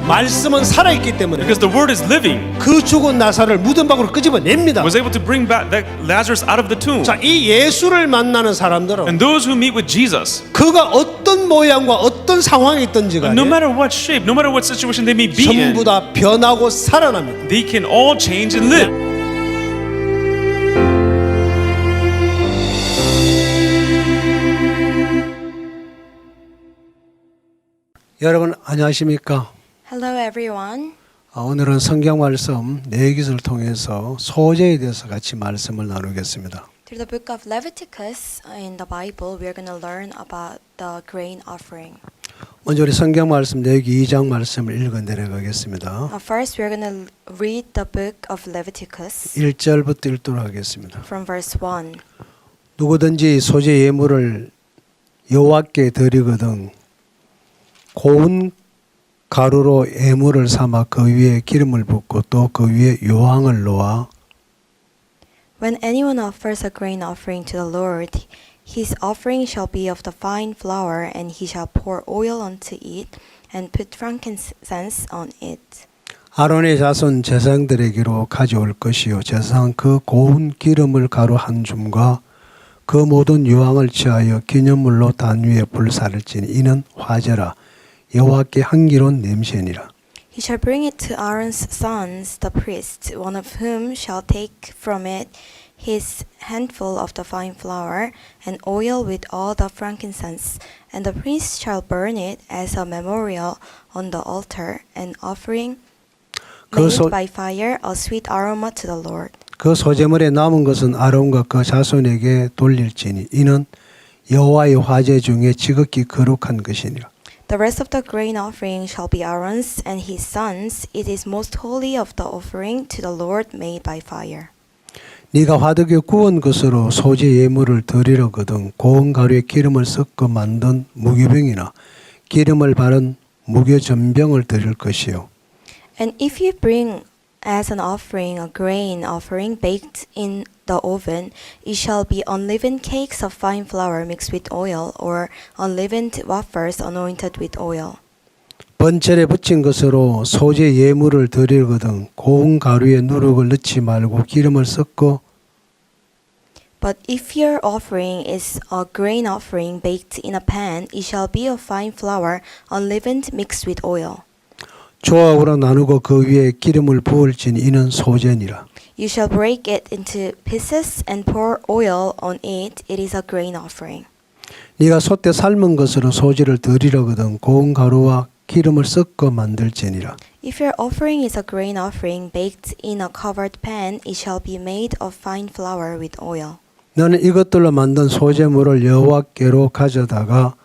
말씀은 살아있기 때문에 Because the word is living, 그 죽은 나사를 무덤 밖으로 끄집어냅니다. was able to bring back that Lazarus out of the tomb. 자, 이 예수를 만나는 사람들은 And those who meet with Jesus, 그가 어떤 모양과 어떤 상황에 있든지 간에 no matter what shape, no matter what situation they may be in, 전부 다 변하고 살아납니다. they can all change and live. 여러분 안녕하십니까? Hello everyone. 오늘은 성경 말씀 레위기서를 통해서 소재에 대해서 같이 말씀을 나누겠습니다. Through the book of Leviticus in the Bible, we are going to learn about the grain offering. 먼저 우리 성경 말씀 레위기 2장 말씀을 읽어 내려가겠습니다. First, we are going to read the book of Leviticus 1절부터 읽도록 하겠습니다. from verse 1. 누구든지 소재 예물을 여호와께 드리거든 고운 가루로 예물을 삼아 그 위에 기름을 붓고 또 그 위에 요항을 놓아 When anyone offers a grain offering to the Lord, his offering shall be of the fine flour, and he shall pour oil onto it, and put frankincense on it. 아론의 자손 제사장들에게로 가져올 것이요 제사장 그 고운 기름을 가루 한 줌과 그 모든 유황을 취하여 기념물로 단 위에 불사를 지니 이는 화제라 여호와께 향기로운 냄새니라. He shall bring it to Aaron's sons, the priests, one of whom shall take from it his handful of the fine flour and oil with all the frankincense, and the priest shall burn it as a memorial on the altar, an offering made by fire, a sweet aroma to the Lord. 그 소재물에 남은 것은 아론과 그 자손에게 돌릴지니 이는 여호와의 화제 중에 지극히 거룩한 것이니라. The rest of the grain offering shall be Aaron's and his sons. It is most holy of the offering to the Lord made by fire. 네가 화덕에 구운 것으로 소재 예물을 드리려거든 고운 가루에 기름을 섞어 만든 무교병이나 기름을 바른 무교전병을 드릴 것이요. And if you bring as an offering a grain offering baked in the oven, it shall be unleavened cakes of fine flour mixed with oil, or unleavened wafers anointed with oil. 번철에 붙인 것으로 소재 예물을 드리거든 고운 가루에 누룩을 넣지 말고 기름을 섞어 But if your offering is a grain offering baked in a pan, it shall be of fine flour, unleavened mixed with oil. 조각으로 나누고 그 위에 기름을 부을지니 이는 소재니라. You shall break it into pieces and pour oil on it. It is a grain offering. 네가 솥에 삶은 것으로 소재를 드리려거든 고운 가루와 기름을 섞어 만들지니라. If your offering is a grain offering baked in a covered pan, it shall be made of fine flour with oil. 너는 이것들로 만든 소재물을 여호와께로 가져다가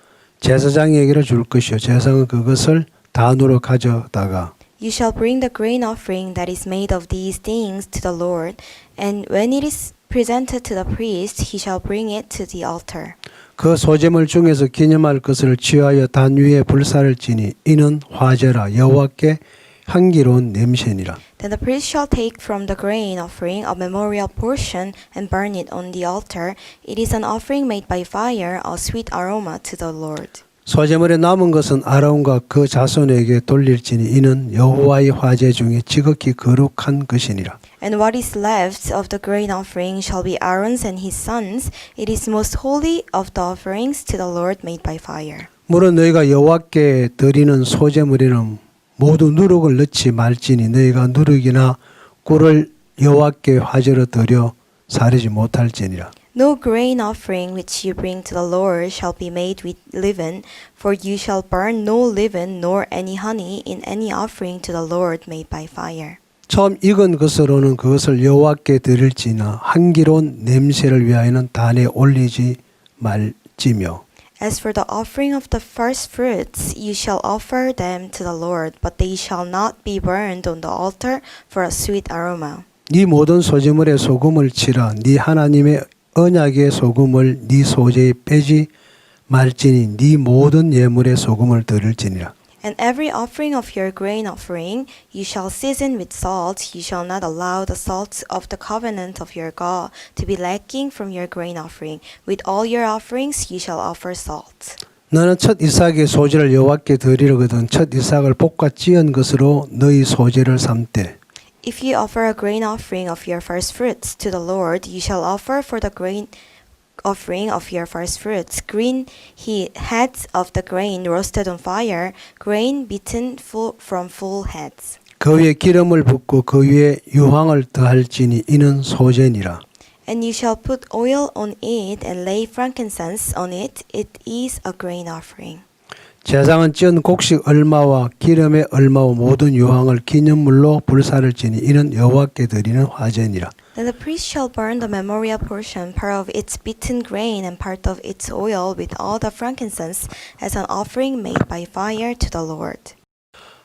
제사장에게로 줄 것이요 제사장은 그것을 단으로 가져다가 You shall bring the grain offering that is made of these things to the Lord, and when it is presented to the priest, he shall bring it to the altar. 그 소재물 중에서 기념할 것을 취하여 단 위에 불사를 지니 이는 화제라 여호와께 향기로운 냄새니라. Then the priest shall take from the grain offering a memorial portion and burn it on the altar. It is an offering made by fire, a sweet aroma to the Lord. 소재물에 남은 것은 아론과 그 자손에게 돌릴지니 이는 여호와의 화제 중에 지극히 거룩한 것이니라. And what is left of the grain offering shall be Aaron's and his sons. It is most holy of the offerings to the Lord made by fire. 물론 너희가 여호와께 드리는 소재물에는 모두 누룩을 넣지 말지니 너희가 누룩이나 꿀을 여호와께 화제로 드려 사르지 못할지니라. No grain offering which you bring to the Lord shall be made with leaven, for you shall burn no leaven nor any honey in any offering to the Lord made by fire. 처음 익은 것으로는 그것을 여호와께 드릴지나 향기로운 냄새를 위하여는 단에 올리지 말지며. As for the offering of the first fruits, you shall offer them to the Lord, but they shall not be burned on the altar for a sweet aroma. 네 모든 소재물에 소금을 치라. 네 하나님의 언약의 소금을 네 소재에 빼지 말지니 네 모든 예물에 소금을 드릴지니라. And every offering of your grain offering you shall season with salt. You shall not allow the salt of the covenant of your God to be lacking from your grain offering. With all your offerings you shall offer salt. 너는 첫 이삭의 소재를 여호와께 드리려거든 첫 이삭을 볶아 찌은 것으로 너희 소재를 삼되. If you offer a grain offering of your first fruits to the Lord, you shall offer for the grain offering of your first fruits green heads of the grain roasted on fire, grain beaten from full heads. 그 위에 기름을 붓고 그 위에 유황을 더할지니 이는 소재니라. And you shall put oil on it and lay frankincense on it. It is a grain offering. 제사장은 찌은 곡식 얼마와 기름의 얼마와 모든 유황을 기념물로 불사를 지니 이는 여호와께 드리는 화제니라. Then the priest shall burn the memorial portion, part of its beaten grain and part of its oil with all the frankincense as an offering made by fire to the Lord.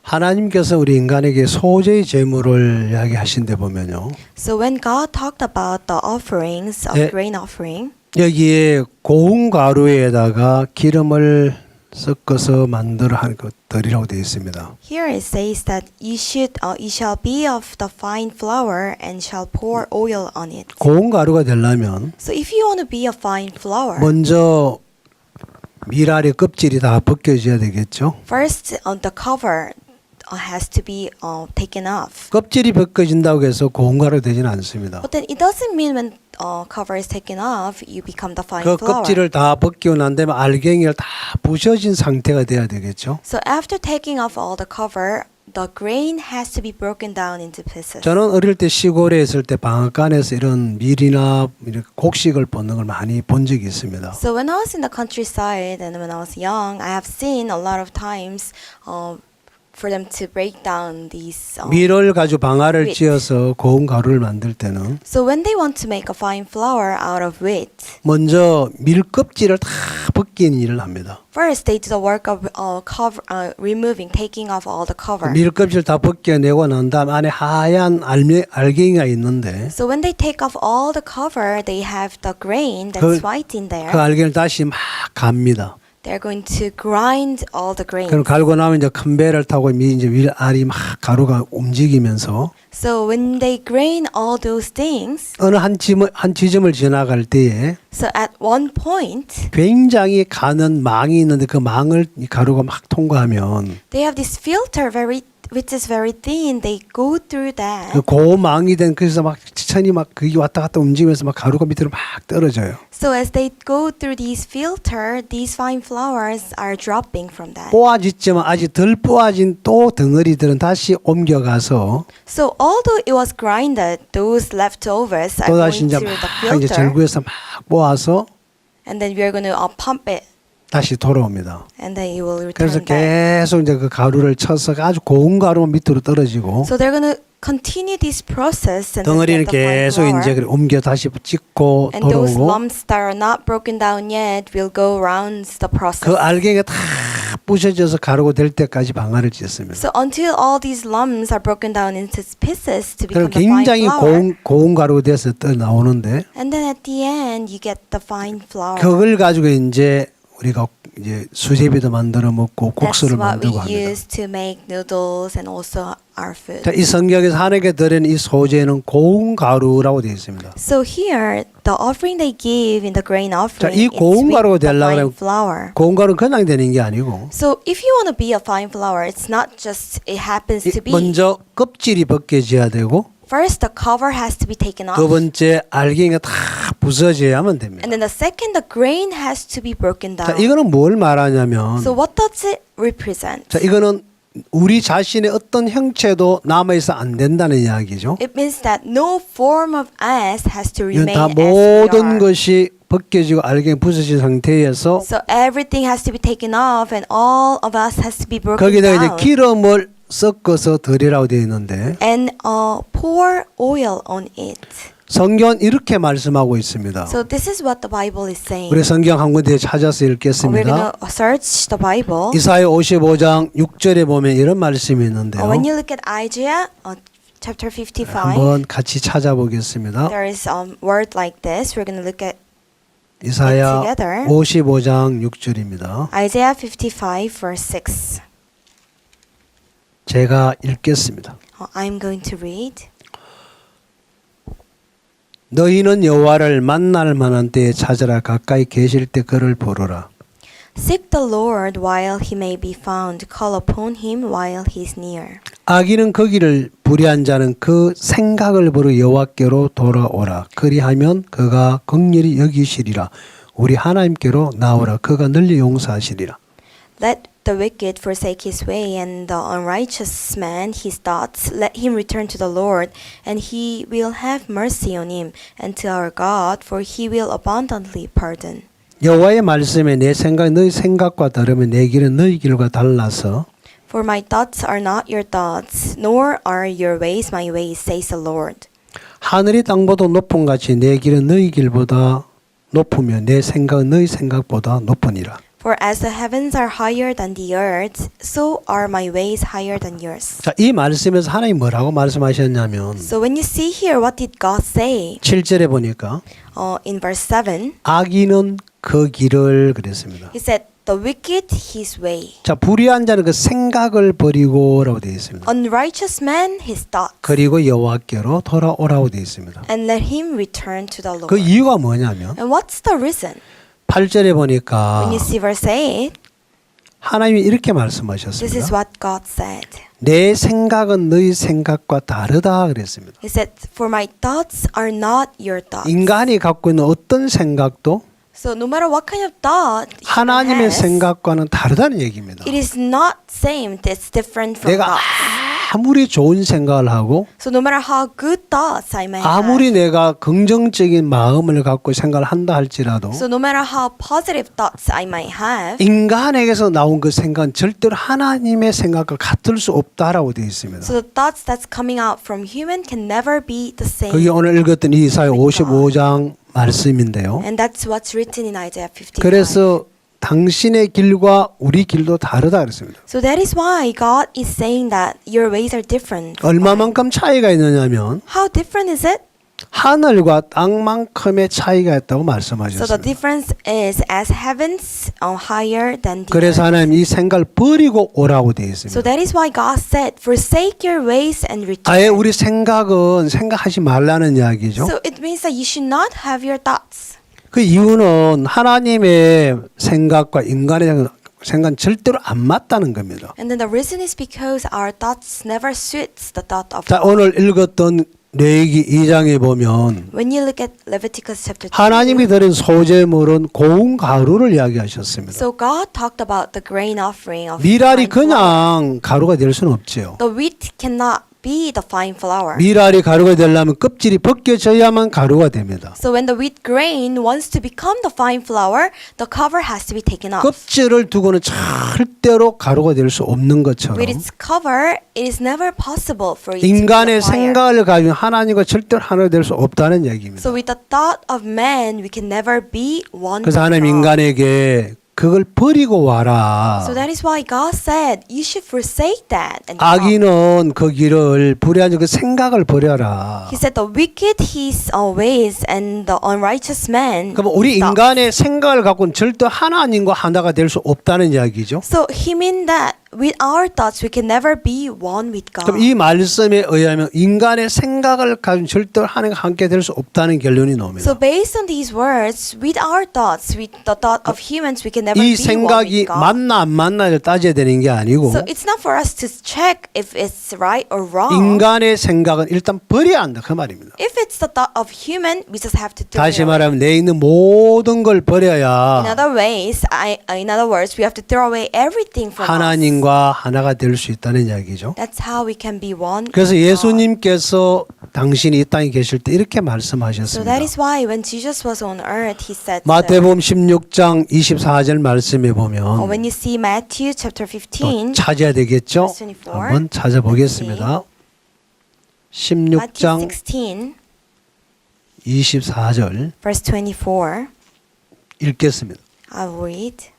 하나님께서 우리 인간에게 소재의 제물을 이야기하신 데 보면요. So when God talked about the offerings of 네. grain offering, 여기에 고운 가루에다가 기름을 섞어서 만들어 한 것들이라고 되어 있습니다. here it says that you shall be of the fine flour and shall pour oil on it. 고운 가루가 되려면 So if you want to be a fine flour, 먼저 밀알의 껍질이 다 벗겨져야 되겠죠. first the cover has to be taken off. 껍질이 벗겨진다고 해서 고운 가루 되지는 않습니다. But then it doesn't mean when cover is taken off, you become the fine 그 flour. 껍질을 다 벗기고 난 다음에 알갱이가 다 부셔진 상태가 돼야 되겠죠. So after taking off all the cover, the grain has to be broken down into pieces. 저는 어릴 때 시골에 있을 때 방앗간에서 이런 밀이나 이렇게 곡식을 벗는 걸 많이 본 적이 있습니다. So when I was in the countryside and when I was young, I have seen a lot of times for them to break down these. 밀을 가지고 방아를 wheat. 찧어서 고운 가루를 만들 때는 So when they want to make a fine flour out of wheat, 먼저 밀 껍질을 다 벗기는 일을 합니다. first they do the work of removing, taking off all the cover. 밀 껍질 다 벗겨내고 난 다음 안에 하얀 알갱이가 있는데 So when they take off all the cover, they have the grain 그- that's white in there. 그 알갱이를 다시 막 갑니다. They're going to grind all the grains. 그럼 갈고 나면 이제 큰 배를 타고 이제 밀알이 막 가루가 움직이면서 So when they grain all those things, 어느 한 지점을 지나갈 때에 so at one point, 굉장히 가는 망이 있는데 그 망을 이 가루가 막 통과하면 they have this filter which is very thin. They go through 그 that. 고망이 된 그래서 막 천천히 막 그게 왔다 갔다 움직이면서 막 가루가 밑으로 막 떨어져요. So as they go through these filter, these fine flours are dropping from that. 뽀아지지만 아직 덜 뽀아진 또 덩어리들은 다시 옮겨가서 So although it was grinded, those leftovers are 또 going 다시 이제 through the 막 이제 filter, 절구해서 막 뽀아서 and then we are going to pump it, 다시 돌아옵니다. and then it will 그래서 return back. 계속 이제 그 가루를 쳐서 아주 고운 가루만 밑으로 떨어지고 So they're going to continue this process and then 덩어리는 get the fine 계속 flour. 이제 그래 옮겨 다시 찍고 And those 돌아오고 lumps that are not broken down yet will go around the process. 그 알갱이가 다 부셔져서 가루가 될 때까지 방아를 찧습니다. So until all these lumps are broken down into pieces to 그럼 become the fine 굉장히 flour, 고운 가루가 돼서 떠 나오는데 and then at the end you get the fine flour. 그걸 가지고 이제 우리가 이제 수제비도 만들어 먹고 That's 국수를 what we 만들고 합니다. use to make noodles and also our food. 자, 이 성경에서 하나님께 드린 이 소재는 고운 가루라고 되어 있습니다. So here, the offering they give in the grain offering 이 is 고운 가루가 with the 되려고 fine 그러면 flour. 고운 가루는 그냥 되는 게 아니고 So if you want to be a fine flour, it's not just it happens to be. 먼저 껍질이 벗겨져야 되고 First, the cover has to be taken off. 두 번째 알갱이가 다 부서져야만 됩니다. And then the second, the grain has to be broken 자, down. 이거는 뭘 말하냐면 So what does it represent? 자, 이거는 우리 자신의 어떤 형체도 남아있어 안 된다는 이야기죠. It means that no form of us has to 이건 remain 다 as we 모든 are. 것이 벗겨지고 알갱이 부서진 상태에서 So everything has to be taken off and all of us has to be broken 거기다가 이제 down. 기름을 섞어서 드리라고 되어 있는데 and pour oil on it. 성경은 이렇게 말씀하고 있습니다. So this is what the Bible is saying. 우리 성경 한 군데 찾아서 We're 읽겠습니다. going to search the Bible. 이사야 55장 6절에 보면 이런 말씀이 있는데요. When you look at Isaiah chapter 55, 한번 같이 찾아보겠습니다. there is a word like this. We're going to look at 이사야 together. 55장 6절입니다. Isaiah 55 verse 6. 제가 읽겠습니다. I'm going to read. 너희는 여호와를 만날 만한 때에 찾으라. 가까이 계실 때 그를 부르라. Seek the Lord while he may be found. Call upon him while he is near. 악인은 거기를 불의한 자는 그 생각을 버려 여호와께로 돌아오라. 그리하면 그가 긍휼히 여기시리라. 우리 하나님께로 나오라. 그가 널리 용서하시리라. Let the wicked forsake his way, and the unrighteous man his thoughts. Let him return to the Lord, and he will have mercy on him, and to our God, for he will abundantly pardon. 여호와의 말씀에 내 생각 너희 생각과 다르면 내 길은 너희 길과 달라서 For my thoughts are not your thoughts, nor are your ways my ways, says the Lord. 하늘이 땅보다 높은 같이 내 길은 너희 길보다 높으며 내 생각은 너희 생각보다 높으니라. For as the heavens are higher than the earth, so are my ways higher than yours. 자, 이 말씀에서 하나님 뭐라고 말씀하셨냐면 So when you see here, what did God say? 7절에 보니까 In verse 7, 악인은 그 길을 그랬습니다. he said, the wicked his way. 자, 불의한 자는 그 생각을 버리고라고 되어 있습니다. Unrighteous man his thoughts. 그리고 여호와께로 돌아오라고 되어 있습니다. And let him return to the Lord. 그 이유가 뭐냐면 And what's the reason? 8절에 보니까 When you see verse 8, 하나님이 이렇게 this is 말씀하셨습니다. what God said. 내 생각은 너희 생각과 다르다 그랬습니다. He said, for my thoughts are not your thoughts. 인간이 갖고 있는 어떤 생각도 So no matter what kind of thought human 하나님의 has, 생각과는 다르다는 얘기입니다. it is not same. It's different from 내가 God. 아무리 좋은 생각을 하고 So no matter how good thoughts I may 아무리 have, 내가 긍정적인 마음을 갖고 생각을 한다 할지라도 so no matter how positive thoughts I might have, 인간에게서 나온 그 생각은 절대로 하나님의 생각과 같을 수 없다라고 되어 있습니다. so the thoughts that's coming out from human can never be the same. 그게 오늘 읽었던 이사야 55장 말씀인데요. And that's what's written in Isaiah 55. 그래서 당신의 길과 우리 길도 다르다 그랬습니다. So that is why God is saying that your ways are different. 얼마만큼 차이가 있느냐면 How different is it? 하늘과 땅만큼의 차이가 있다고 So the 말씀하셨습니다. difference is as heavens are higher than the 그래서 earth. 하나님 이 생각을 버리고 오라고 되어 So 있습니다. that is why God said, forsake your ways and 아예 return. 우리 생각은 생각하지 말라는 이야기죠. So it means that you should not have your thoughts. 그 이유는 하나님의 생각과 인간의 생각은 절대로 안 맞다는 겁니다. And then the reason is because our thoughts never suits the thought of 자, God. 오늘 읽었던 레위기 2장에 보면 When you look at Leviticus chapter 2, 하나님이 드린 소제물은 고운 가루를 이야기하셨습니다. so God talked about the grain offering of 미랄이 fine flour. 그냥 가루가 될 수는 없지요. The wheat cannot be the fine flour. 미랄이 가루가 되려면 껍질이 벗겨져야만 가루가 됩니다. So when the wheat grain wants to become the fine flour, the cover has to be taken off. 껍질을 두고는 절대로 가루가 될 수 없는 것처럼 With its cover, it is never possible for it to be 인간의 a fire. 생각을 가지고 하나님과 절대로 하나 될 수 없다는 얘기입니다. So with the thought of man, we can never be one 그래서 with 하나님 God. 인간에게 그걸 버리고 와라. So that is why God said, you should forsake that and come. 악인은 그 길을 불의한 그 생각을 버려라. He said, the wicked his ways and the unrighteous man. 그럼 우리 his thoughts." 인간의 생각을 갖고는 절대 하나님과 하나가 될 수 없다는 이야기죠. So he mean that with our thoughts, we can never be one with God. 그럼 이 말씀에 의하면 인간의 생각을 가지고 절대로 하나님과 함께 될 수 없다는 결론이 나옵니다. So based on these words, with our thoughts, with the thought of humans, we can never 이 be one 생각이 with God. 맞나 안 맞나를 따져야 되는 게 아니고 So it's not for us to check if it's right or wrong. 인간의 생각은 일단 버려야 한다 그 말입니다. If it's the thought of human, we just have to throw 다시 it away. 말하면 내 있는 모든 걸 In 버려야 other words, we have to throw away everything from us. 하나님과 하나님과 하나가 될 수 있다는 이야기죠. That's how we can be one. 그래서 with God. 예수님께서 당신이 이 땅에 계실 때 이렇게 So 말씀하셨습니다. that is why when Jesus was on earth, he said. 마태복음 16장 24절 말씀에 보면 When you see Matthew chapter 또 15, 찾아야 되겠죠? verse 24. 한번 찾아보겠습니다. Matthew 16장 16, 24절 verse 24, 읽겠습니다. I will read.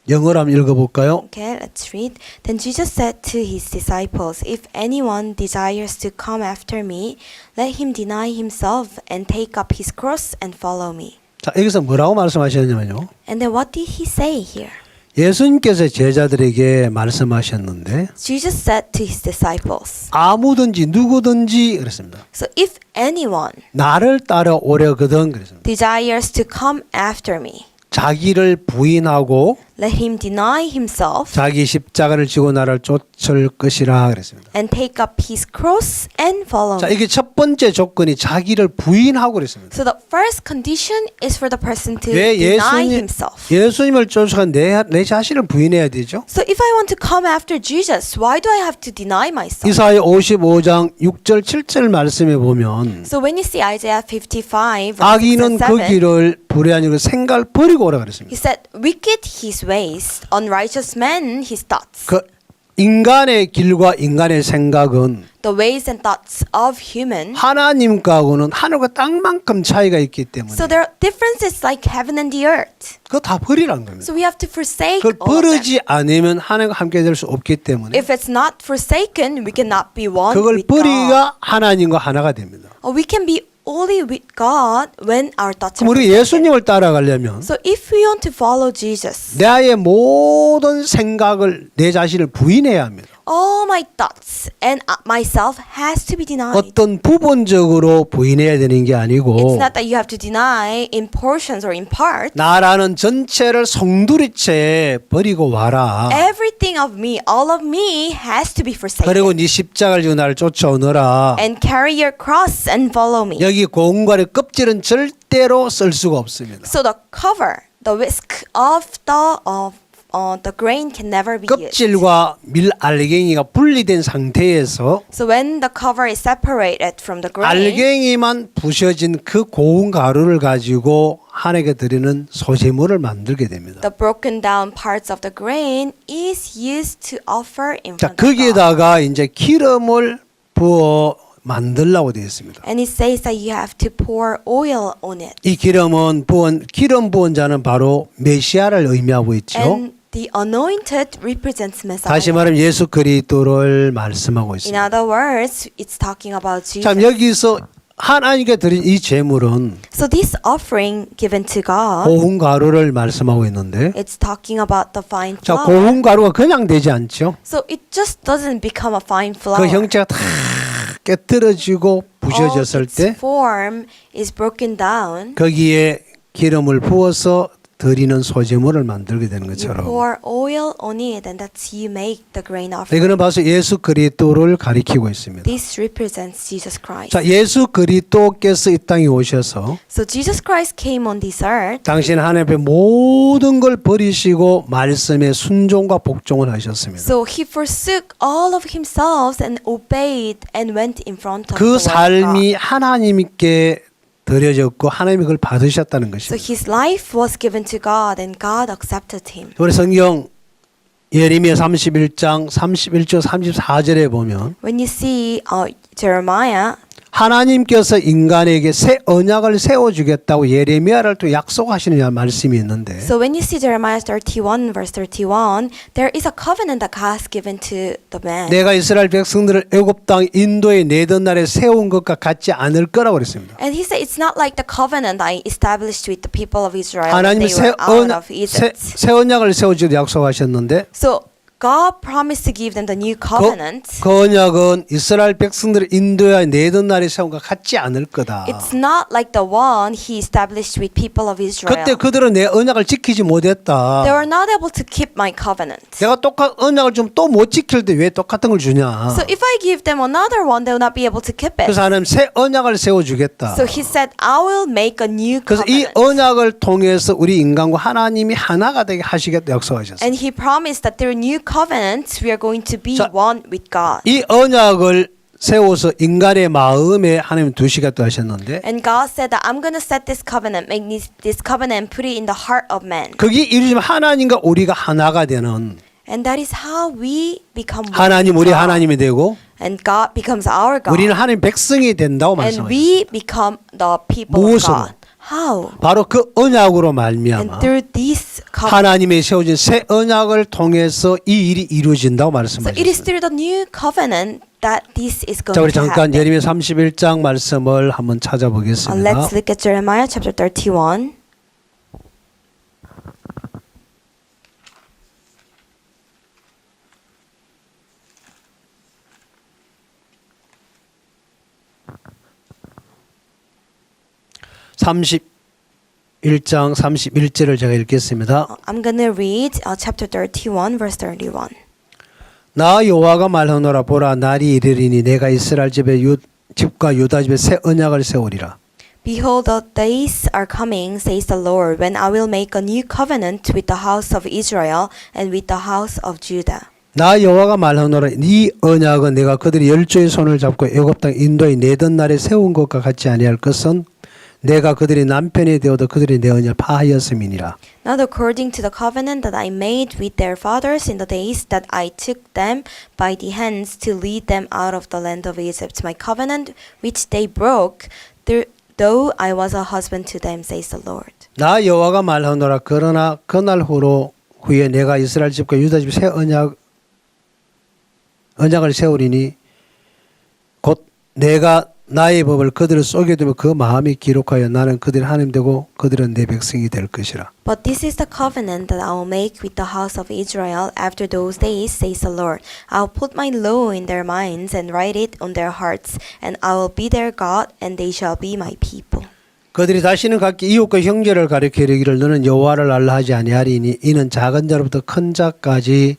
영어로 한번 읽어볼까요? Okay, let's read. Then Jesus said to his disciples, If anyone desires to come after me, let him deny himself and take up his cross and follow me. 자, 여기서 뭐라고 말씀하셨냐면요. And then what did he say here? 예수님께서 제자들에게 말씀하셨는데 Jesus said to his disciples, 아무든지 누구든지 그랬습니다. So if anyone 나를 따라오려거든 그랬습니다. desires to come after me, 자기를 부인하고 let him deny himself 자기 십자가를 지고 나를 쫓을 것이라 그랬습니다. and take up his cross and follow 자, me. 이게 첫 번째 조건이 자기를 부인하고 그랬습니다. So the first condition is for the person to 왜 deny himself. 예수님을 쫓아간 내 자신을 부인해야 되죠? So if I want to come after Jesus, why do I have to deny myself? 이사야 55장 6절 7절 말씀에 보면 So when you see Isaiah 55, verse 6 악인은 and 그 7, 길을 불의하니로 생각을 버리고 오라 he 그랬습니다. said, wicked his ways, unrighteous men his thoughts. 그 인간의 길과 인간의 생각은 The ways and thoughts of human. 하나님과는 하늘과 땅만큼 차이가 있기 때문에 So there are differences like heaven and the earth. 그거 다 버리라는 겁니다. So we have to forsake 그걸 all of them. 버리지 않으면 하나님과 함께 될 수 없기 때문에 If it's not forsaken, we cannot be one 그걸 with God. 버리가 하나님과 하나가 됩니다. We can be only with God when our thoughts are 그럼 우리 forsaken. 예수님을 따라가려면 So if we want to follow Jesus, 나의 모든 생각을 내 자신을 부인해야 합니다. all my thoughts and myself has to be denied. 어떤 부분적으로 부인해야 되는 게 It's 아니고 not that you have to deny in portions or in parts. 나라는 전체를 송두리째 버리고 와라. Everything of me, all of me has to be forsaken. 그리고 네 십자가를 지고 나를 쫓아오너라. And carry your cross and follow me. 여기 고운관의 껍질은 절대로 쓸 수가 없습니다. So the cover, the whisk of the grain can never be used. 껍질과 밀 알갱이가 분리된 상태에서 So when the cover is separated from the grain, 알갱이만 부셔진 그 고운 가루를 가지고 하나님께 드리는 소제물을 만들게 됩니다. the broken down parts of the grain is used to offer in 자, front of God. 거기에다가 이제 기름을 부어 만들라고 되어 있습니다. And it says that you have to pour oil on it. 이 기름 부은 자는 바로 메시아를 의미하고 있죠. And the anointed represents Messiah. 다시 말하면 예수 그리스도를 말씀하고 In 있습니다. other words, it's talking about Jesus. 참 여기서 하나님께 드린 이 제물은 So this offering given to God, 고운 가루를 말씀하고 있는데 it's talking about the fine 자, flour. 고운 가루가 그냥 되지 않죠. So it just doesn't become a fine flour. 그 형체가 다 깨뜨려지고 부셔졌을 All its 때 form is broken down. 거기에 기름을 부어서 드리는 소제물을 만들게 되는 You 것처럼 pour oil on it, and that's you make the grain offering. 이거는 바로 예수 그리스도를 가리키고 있습니다. This represents Jesus Christ. 자, 예수 그리스도께서 이 땅에 오셔서 So Jesus Christ came on this earth. 당신 하나님 앞에 모든 걸 버리시고 말씀에 순종과 복종을 하셨습니다. So he forsook all of himself and obeyed and went in front of 그 the word of God. 삶이 하나님께 드려졌고 하나님이 그걸 받으셨다는 So 것입니다. his life was given to God and God accepted him. 우리 성경 예레미야 31장 31절 34절에 보면 When you see Jeremiah, 하나님께서 인간에게 새 언약을 세워주겠다고 예레미야를 또 약속하시는 말씀이 있는데 so when you see Jeremiah 31 verse 31, there is a covenant that God has given to the man. 내가 이스라엘 백성들을 애굽 땅 인도에 내던 날에 세운 것과 같지 않을 거라고 그랬습니다. And he said it's not like the covenant I established with the people of Israel when 하나님이 they were out of Egypt. 새 언약을 세워주기로 약속하셨는데 So God promised to give them the new covenant. 그 언약은 이스라엘 백성들을 인도하여 내던 날에 세운 것 같지 않을 거다. It's not like the one he established with people of Israel. 그때 그들은 내 언약을 지키지 못했다. They were not able to keep my covenant. 내가 똑같은 언약을 좀 또 못 지킬 때 왜 똑같은 걸 주냐. So if I give them another one, they will not be able to keep it. 그래서 하나님 새 언약을 세워주겠다. So he said, I will make a new 그래서 이 covenant. 언약을 통해서 우리 인간과 하나님이 하나가 되게 하시겠다 약속하셨어요. And he promised that through new covenant, we are going to be 자, one with God. 이 언약을 세워서 인간의 마음에 하나님 두시겠다 하셨는데 And God said that I'm going to set this covenant, make this covenant and put it in the heart of man. 그게 이루어지면 하나님과 우리가 하나가 되는 And that is how we become one 하나님 with 우리 God. 하나님이 되고 And God becomes our God. 우리는 하나님 백성이 된다고 And 말씀하셨어요. we become the people of 무엇으로? God. How? 바로 그 언약으로 And 말미암아 through this covenant. 하나님의 세워진 새 언약을 통해서 이 일이 이루어진다고 So it is 말씀하셨어요. through the new covenant that this is going 자, 우리 to 잠깐 happen. 예레미야 31장 말씀을 한번 찾아보겠습니다. Let's look at Jeremiah chapter 31. 일장 31절을 제가 읽겠습니다. I'm going to read chapter 31 verse 31. 나 여호와가 말하노라 보라 날이 이르리니 내가 이스라엘 집과 유다 집에 새 언약을 세우리라. Behold, the days are coming, says the Lord, when I will make a new covenant with the house of Israel and with the house of Judah. 나 여호와가 말하노라 이 언약은 내가 그들이 열조의 손을 잡고 애굽 땅 인도에 내던 날에 세운 것과 같지 아니할 것은 내가 그들의 남편이 되어도 그들이 내 언약을 파하였음이니라. Not according to the covenant that I made with their fathers in the days that I took them by the hands to lead them out of the land of Egypt, my covenant which they broke, though I was a husband to them, says the Lord. 나 여호와가 말하노라 그러나 그날 후에 내가 이스라엘 집과 유다 집 새 언약을 세우리니 곧 내가 나의 법을 그들을 속에 두며 그 마음에 기록하여 나는 그들의 하나님 되고 그들은 내 백성이 될 것이라. But this is the covenant that I will make with the house of Israel after those days, says the Lord. I will put my law in their minds and write it on their hearts, and I will be their God, and they shall be my people. 그들이 다시는 각기 이웃과 형제를 가리켜 이르기를 너는 여호와를 알라 하지 아니하리니 이는 작은 자로부터 큰 자까지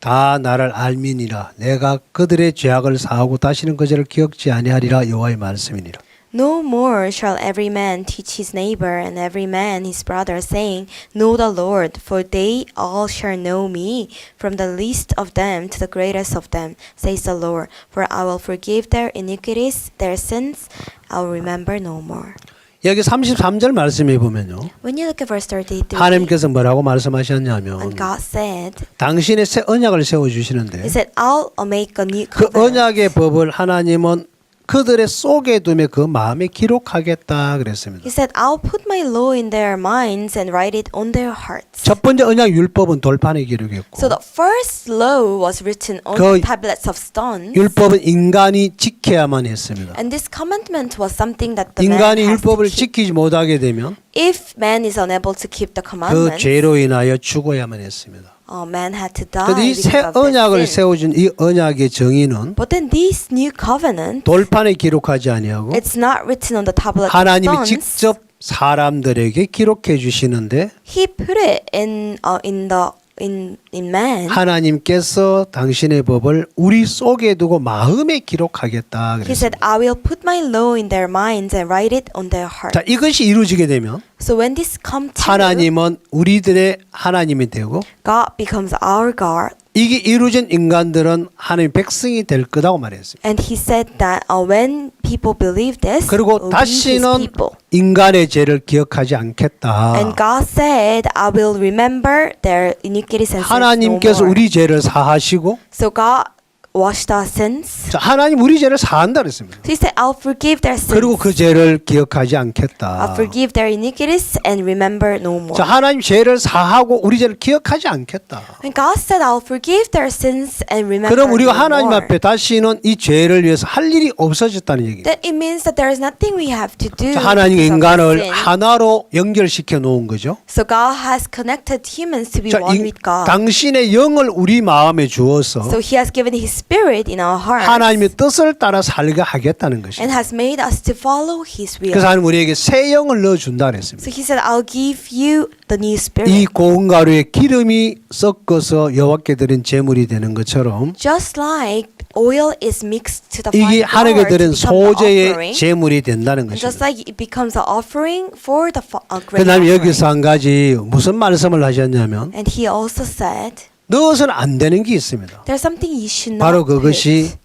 다 나를 알미니라. 내가 그들의 죄악을 사하고 다시는 그 죄를 기억지 아니하리라. 여호와의 말씀이니라. No more shall every man teach his neighbor and every man his brother, saying, Know the Lord, for they all shall know me, from the least of them to the greatest of them, says the Lord. For I will forgive their iniquities, their sins I will remember no more. 여기 33절 말씀해 보면요. When you look at verse 33, 하나님께서 뭐라고 and 말씀하셨냐면 God said, 당신의 새 언약을 세워 주시는데 He said, I'll make a new 그 covenant. 언약의 법을 하나님은 그들의 속에 두며 그 마음에 기록하겠다 그랬습니다. He said, I'll put my law in their minds and write it on their hearts. 첫 번째 언약 율법은 돌판에 기록했고 So the first law was written on 그 tablets of stone. 율법은 인간이 지켜야만 했습니다. And this commandment was something that the 인간이 man has to 율법을 keep. 지키지 못하게 되면 If man is unable to keep the 그 commandments, 죄로 인하여 죽어야만 했습니다. man had to die 그런데 이 because 새 of their 언약을 sin. 세워준 이 언약의 정의는 But then this new covenant, 돌판에 기록하지 아니하고 it's not written on the tablet of 하나님이 stones. 직접 사람들에게 기록해 주시는데 He put it in man. 하나님께서 당신의 법을 우리 속에 두고 마음에 기록하겠다 He said, 그랬습니다. I will put my law in their minds and write it on their heart. 자, 이것이 이루어지게 되면 So when this comes to 하나님은 우리들의 하나님이 되고 God becomes our God. 이게 이루어진 인간들은 하나님 백성이 될 거라고 말했습니다. And he said that when people believe this, 그리고 will be his 다시는 people. 인간의 죄를 기억하지 않겠다. And God said, I will remember their iniquities and sins no 하나님께서 more. 우리 죄를 사하시고 So God washed our sins. 자, 하나님 우리 죄를 사한다 그랬습니다. So he said, I'll forgive their sins. 그리고 그 죄를 기억하지 I'll 않겠다. forgive their iniquities and remember no more. 자, 하나님 죄를 사하고 우리 죄를 기억하지 않겠다. And God said, I'll forgive their sins and remember 그럼 우리가 no 하나님 more. 앞에 다시는 이 죄를 위해서 할 일이 없어졌다는 얘기예요. That it means that there is nothing we have to do. 자, 하나님 because of 인간을 sin. 하나로 연결시켜 놓은 거죠. So God has connected humans to be 자, one with God. 당신의 영을 우리 마음에 주어서 So He has given His Spirit in our hearts 하나님의 뜻을 따라 살게 하겠다는 and 것입니다. has made us to follow His will. 그래서 하나님 우리에게 새 영을 넣어준다 그랬습니다. So He said, I'll give you the new 이 Spirit. 고운 가루에 기름이 섞어서 여호와께 드린 제물이 되는 것처럼 Just like oil is mixed to the fine 이게 하나님께 flour to 드린 become the 소재의 offering, 제물이 된다는 and just 것입니다. like it becomes an offering for the grain 그다음 offering. 여기서 한 가지 무슨 말씀을 하셨냐면 And He also said, 넣어서는 안 되는 게 있습니다. there's something you should not 바로 그것이 put,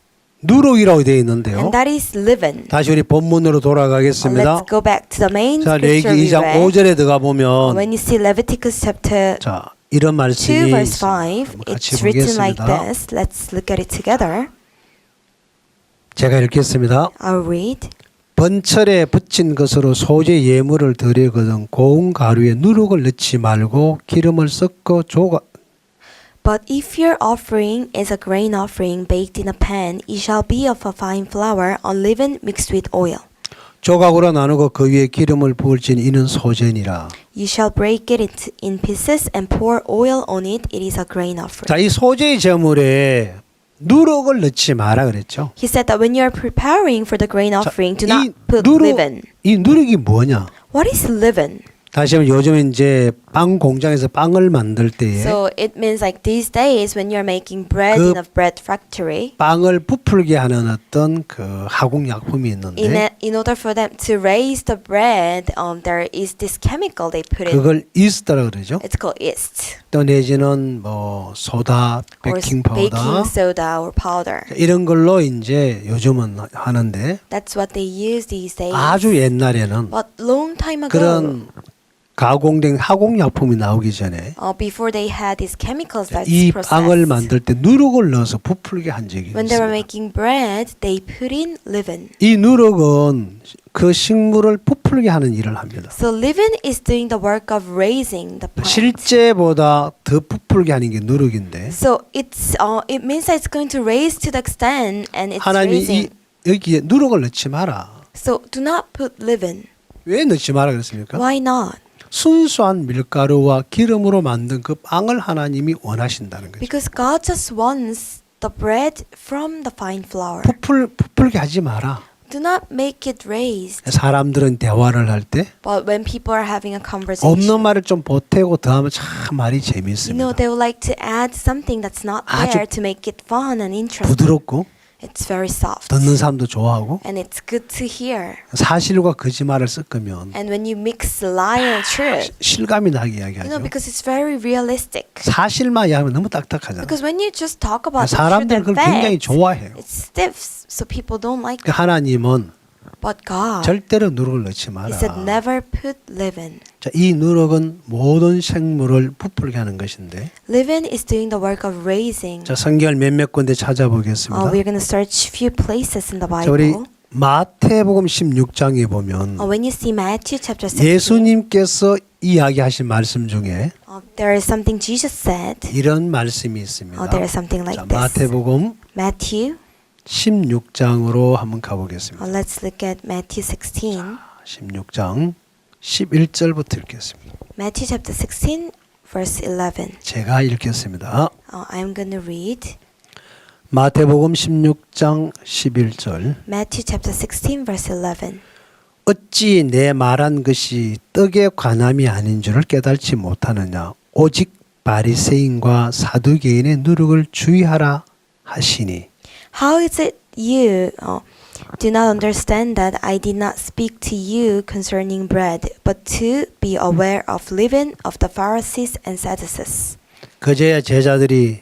누룩이라고 되어 있는데요. and that is leaven. 다시 우리 본문으로 돌아가겠습니다. Let's go back to the main 자, 레위기 scripture we 2장 read. 5절에 들어가 보면 When you see Leviticus chapter 자, 이런 2 말씀이 verse 5, 한번 같이 it's written like 보겠습니다. this. Let's look at it together. 제가 읽겠습니다. I'll read. 번철에 붙인 것으로 소재 예물을 드리거든 고운 가루에 누룩을 넣지 말고 기름을 섞어 조각 But if your offering is a grain offering baked in a pan, it shall be of a fine flour, unleavened, mixed with oil. 조각으로 나누고 그 위에 기름을 부을지니 이는 소재니라. You shall break it in pieces and pour oil on it. It is a grain offering. 자, 이 소재 제물에 누룩을 넣지 마라 그랬죠. He said that when you are preparing for the grain 자, offering, do 이 not put 누룩, leaven. 이 누룩이 뭐냐? What is leaven? 다시 한번 요즘 이제 빵 공장에서 빵을 만들 때에 So it means like these days when you're making bread 그 in a bread factory, 빵을 부풀게 하는 어떤 그 화공 약품이 있는데 in order for them to raise the bread, there is this chemical they put in. 그걸 이스트라 그러죠. It's called yeast 또 내지는 뭐 소다, or 베이킹 파우더 baking soda or powder. 이런 걸로 이제 요즘은 하는데 That's what they use these days. 아주 옛날에는 But long time ago, 그런 가공된 화공약품이 나오기 전에 before they had these chemicals that's 이 processed, 빵을 만들 때 누룩을 넣어서 부풀게 한 적이 when they were 있습니다. making bread, they put in leaven. 이 누룩은 그 식물을 부풀게 하는 일을 합니다. So leaven is doing the work of raising the plant. 실제보다 더 부풀게 하는 게 누룩인데 So it means that it's going to raise to the extent and it's 하나님이 raising. 여기에 누룩을 넣지 마라. So do not put leaven. 왜 넣지 마라 그랬습니까? Why not? 순수한 밀가루와 기름으로 만든 그 빵을 하나님이 원하신다는 거죠. Because God just wants the bread from the fine flour. 부풀게 하지 마라. Do not make it raised. 사람들은 대화를 할 때 But when people are having a conversation, 없는 말을 좀 보태고 더하면 참 말이 you 재미있습니다. know, they would like to add something that's not 아주 there to make it fun and interesting. 부드럽고 It's very soft. 듣는 사람도 좋아하고 And it's good to hear. 사실과 거짓말을 섞으면 And when you mix lie and truth, 실감이 나게 you know, 이야기하죠. because it's very realistic. 사실만 이야기하면 너무 딱딱하잖아. Because when you just talk about the truth 사람들은 and 그걸 굉장히 facts, 좋아해요. it's stiff, so people don't like 그 it. 하나님은 But God, 절대로 누룩을 넣지 He 마라. said, never put leaven. 자, 이 누룩은 모든 생물을 부풀게 하는 것인데 Leaven is doing the work of raising. 자, 성경을 몇몇 군데 찾아보겠습니다. We're going to search few places in the 자, 우리 Bible. 마태복음 16장에 보면 When you see Matthew chapter 16, 예수님께서 이야기하신 말씀 중에 there is something Jesus said. 이런 말씀이 있습니다. There is something like 자, this. 마태복음 Matthew, 16장으로 한번 가보겠습니다. let's look at Matthew 16. 16장 11절부터 읽겠습니다. Matthew chapter 16, verse 11. 제가 읽겠습니다. I'm going to read 마태복음 16장 11절 Matthew chapter 16, verse 11. 어찌 내 말한 것이 떡에 관함이 아닌 줄을 깨달지 못하느냐 오직 바리새인과 사두개인의 누룩을 주의하라 하시니 How is it you do not understand that I did not speak to you concerning bread, but to be aware of leaven of the Pharisees and Sadducees? 그제야 제자들이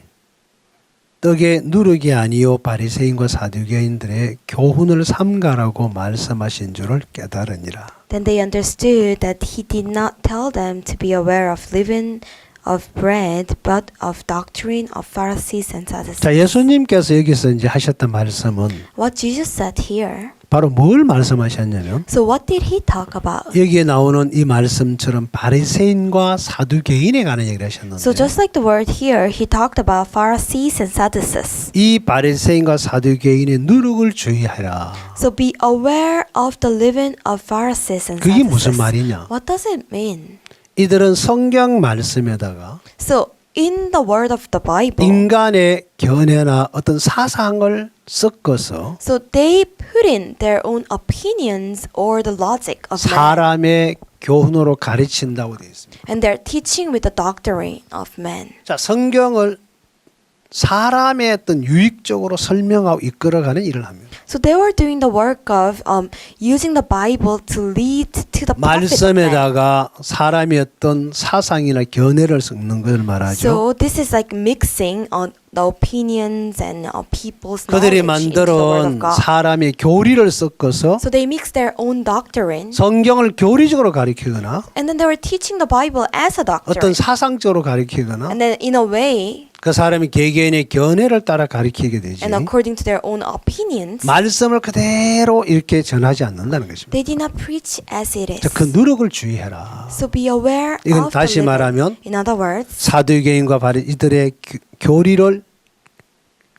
떡에 누룩이 아니요 바리새인과 사두개인들의 교훈을 삼가라고 말씀하신 줄을 깨달으니라. Then they understood that he did not tell them to be aware of leaven of bread, but of doctrine of Pharisees and Sadducees. 자, 예수님께서 여기서 이제 하셨던 말씀은 What Jesus said here. 바로 뭘 말씀하셨냐면 So what did he talk about? 여기에 나오는 이 말씀처럼 바리새인과 사두개인에 관한 얘기를 하셨는데 So just like the word here, he talked about Pharisees and Sadducees. 이 바리새인과 사두개인의 누룩을 주의하라. So be aware of the leaven of Pharisees and 그게 무슨 Sadducees. 말이냐? What does it mean? 이들은 성경 말씀에다가 So in the word of the Bible, 인간의 견해나 어떤 사상을 섞어서 so they put in their own opinions or the logic of man, 사람의 교훈으로 가르친다고 되어 있습니다. and they're teaching with the doctrine of man. 자, 성경을 사람의 어떤 유익적으로 설명하고 이끌어가는 일을 합니다. So they were doing the work of using the Bible to lead to the profit of man. 말씀에다가 사람의 어떤 사상이나 견해를 섞는 것을 말하죠. So this is like mixing the opinions and people's 그들이 knowledge into the word of 만들어온 God. 사람의 교리를 섞어서 So they mix their own doctrine, 성경을 교리적으로 가리키거나 and then they were teaching the Bible as a 어떤 doctrine. 사상적으로 가리키거나 And then in a way, 그 사람이 개개인의 견해를 따라 가리키게 되지. and according to their own opinions, 말씀을 그대로 이렇게 전하지 않는다는 것입니다. they did not preach as it is. 자, 그 누룩을 주의해라. So be aware 이건 of 다시 the leaven. 말하면 In other words, 사두개인과 바리 이들의 교리를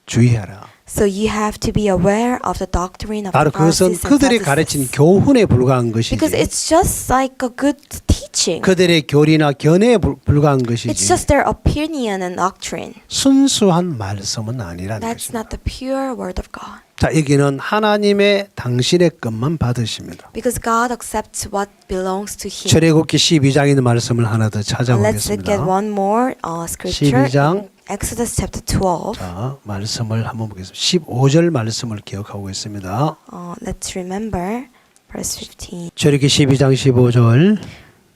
주의하라. so you have to be aware of the doctrine of 바로 the 그것은 Pharisees and 그들이 가르친 Sadducees. 교훈에 불과한 것이지. Because it's just like a good teaching. 그들의 교리나 견해에 불과한 It's 것이지. just their opinion and doctrine. 순수한 말씀은 아니라는 That's 것입니다. not the pure word of God. 자, 여기는 하나님의 당신의 것만 받으십니다. Because God accepts what belongs to Him. 출애굽기 12장에 있는 말씀을 하나 더 Let's look at 찾아보겠습니다. one more scripture. 12장. In Exodus chapter 12. 자, 말씀을 한번 보겠습니다. 15절 말씀을 기억하고 있습니다. Let's remember verse 15. 출애굽기 12장 15절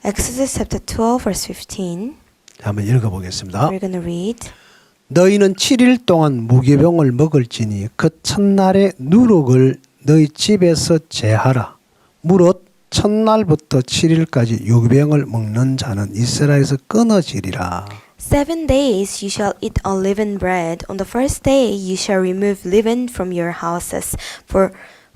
Exodus chapter 12 verse 15. 한번 읽어보겠습니다. We're going to read. 너희는 7일 동안 무교병을 먹을지니 그 첫날의 누룩을 너희 집에서 제하라. 무릇 첫날부터 7일까지 유병을 먹는 자는 이스라엘에서 끊어지리라. 7 days you shall eat unleavened bread. On the first day you shall remove leaven from your houses. For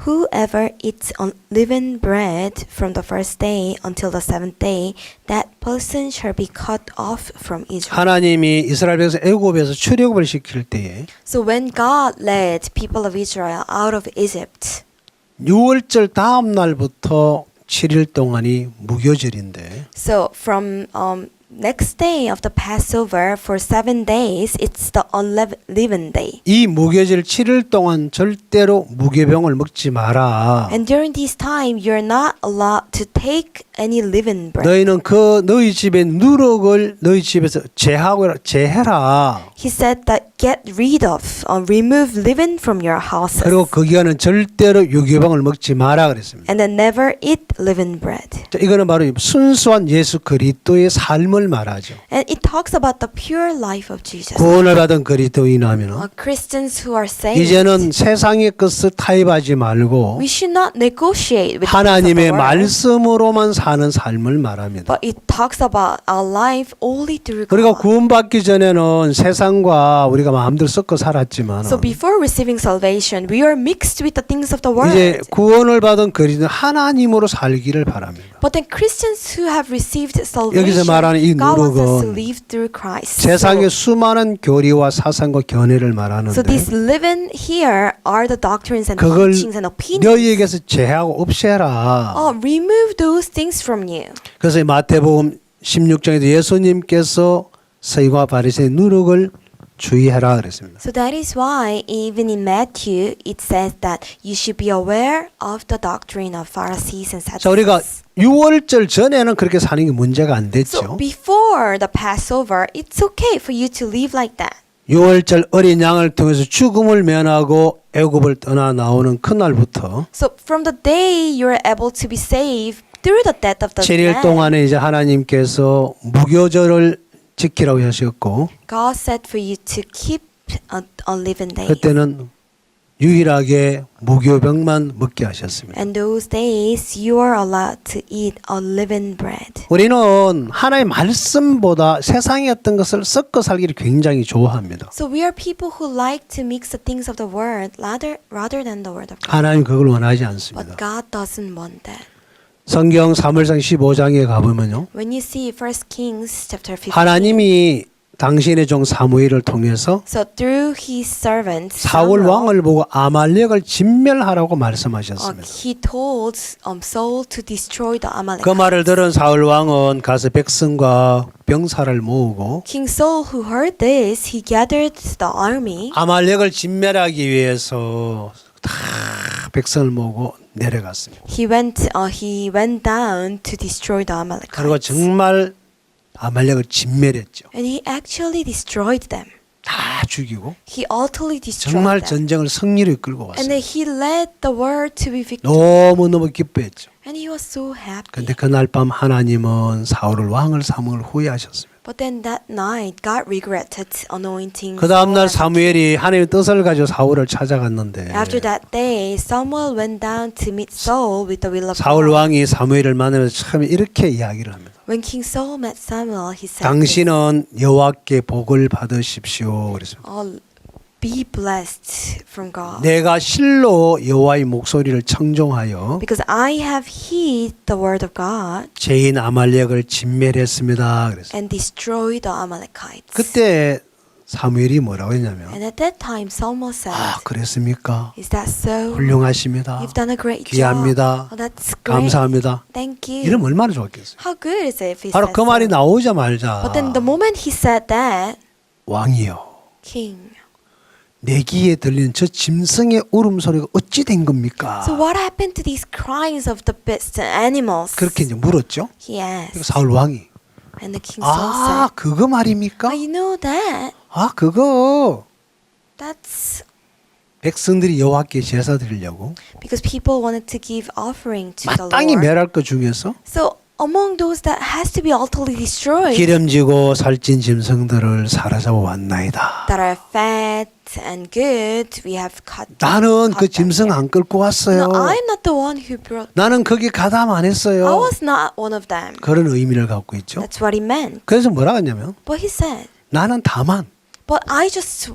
whoever eats unleavened bread from the first day until the seventh day, that person shall be cut off from Israel. 하나님이 이스라엘 백성 애굽에서 출애굽을 시킬 때에 So when God led people of Israel out of Egypt, 6월절 다음 날부터 7일 동안이 무교절인데 so from next day of the Passover for 7 days, it's the unleavened day. 이 무교절 7일 동안 절대로 무교병을 먹지 마라. And during this time, you're not allowed to take any leavened bread. 너희는 그 너희 집의 누룩을 너희 집에서 제해라. He said that get rid of, remove leaven from your houses. 그리고 그 기간은 절대로 유교병을 먹지 마라 그랬습니다. And then never eat leavened bread. 자, 이거는 바로 순수한 예수 그리스도의 삶을 말하죠. And it talks about the pure life of Jesus. 구원을 받은 그리스도인하면 Christians who are saved, 이제는 세상의 것을 타협하지 말고 we should not negotiate with 하나님의 the world, 말씀으로만 사는 삶을 말합니다. but it talks about our life only through 그리고 God. 구원받기 전에는 세상과 우리가 마음대로 섞어 살았지만 So before receiving salvation, we are mixed with the things of the world. 이제 구원을 받은 그리스도는 하나님으로 살기를 바랍니다. But then Christians who have received salvation, 여기서 말하는 이 God wants us to 누룩은 live through Christ. 세상의 수많은 교리와 사상과 견해를 말하는데 So this leaven here are the doctrines and 그걸 teachings and opinions. 너희에게서 제하고 없애라. Remove those things from you. 그래서 마태복음 16장에도 예수님께서 서기관 바리새의 누룩을 주의해라 그랬습니다. So that is why even in Matthew it says that you should be aware of the doctrine of Pharisees and 자, 우리가 Sadducees. 6월절 전에는 그렇게 사는 게 문제가 안 So 됐죠. before the Passover, it's okay for you to live like that. 6월절 어린 양을 통해서 죽음을 면하고 애굽을 떠나 나오는 그날부터 So from the day you're able to be saved through the death of the 7일 man, 동안에 이제 하나님께서 무교절을 지키라고 하셨고 God said for you to keep unleavened day. 그때는 유일하게 무교병만 먹게 하셨습니다. And those days you are allowed to eat unleavened bread. 우리는 하나님의 말씀보다 세상의 어떤 것을 섞어 살기를 굉장히 좋아합니다. So we are people who like to mix the things of the world rather than the word of God. 하나님 그걸 원하지 않습니다. But God doesn't want that. 성경 사무엘상 15장에 가보면요. When you see 1 Kings chapter 15, 하나님이 당신의 종 사무엘을 통해서 so through his servant 사울 Samuel, 왕을 보고 아말렉을 진멸하라고 말씀하셨습니다. he told Saul to destroy the 그 Amalekites. 말을 들은 사울 왕은 가서 백성과 병사를 모으고 King Saul, who heard this, he gathered the army 아말렉을 진멸하기 위해서 다 백성을 모으고 내려갔습니다. he went down to destroy the Amalekites. 그리고 정말 아말렉을 진멸했죠. And he actually destroyed them. 다 죽이고 He utterly destroyed 정말 them. 전쟁을 승리로 이끌고 And then 왔습니다. he led the world to be victorious. 너무너무 기뻐했죠. And he was so happy. 근데 그날 밤 하나님은 사울을 왕을 삼을 후회하셨습니다. But then that night, God regretted anointing 그 다음날 Saul. 사무엘이 하나님의 뜻을 가지고 사울을 찾아갔는데 After that day, Samuel went down to meet Saul with the will of 사울 God. 왕이 사무엘을 만나면서 처음 이렇게 이야기를 합니다. When King Saul met Samuel, he said, 당신은 여호와께 복을 받으십시오. 그랬습니다. be blessed from God. 내가 실로 여호와의 목소리를 청종하여 Because I have heed the word of God 죄인 아말렉을 진멸했습니다. 그랬어요. and destroyed the Amalekites. 그때 사무엘이 뭐라고 했냐면 And at that time, Samuel said, 아 그랬습니까? is that so? 훌륭하십니다. You've done a great 귀합니다. job. Oh, that's great. 감사합니다. Thank you. 이러면 얼마나 좋았겠어요. How good is it if he 바로 said 그 말이 so? 나오자마자 But then the moment he said that, 왕이여 King, 내 귀에 들리는 저 짐승의 울음소리가 어찌 된 겁니까? so what happened to these cries of the beasts and animals? 그렇게 이제 물었죠. He asked. 사울 왕이 And the king Saul 아 said, 그거 말입니까? you know that? 아 그거 That's 백성들이 여호와께 제사 드리려고 because people wanted to give offering to the 마땅히 Lord. 멸할 것 중에서 So among those that has to be utterly destroyed, 기름지고 살찐 짐승들을 사로잡아 왔나이다. that are fat and good, we have cut. 나는 그 cut them 짐승 here. 안 끌고 왔어요. No, I'm not the one who brought. 나는 거기 가담 안 I 했어요. was not one of them. 그런 의미를 갖고 있죠. That's what he meant. 그래서 뭐라고 했냐면 But he said, 나는 다만 but I just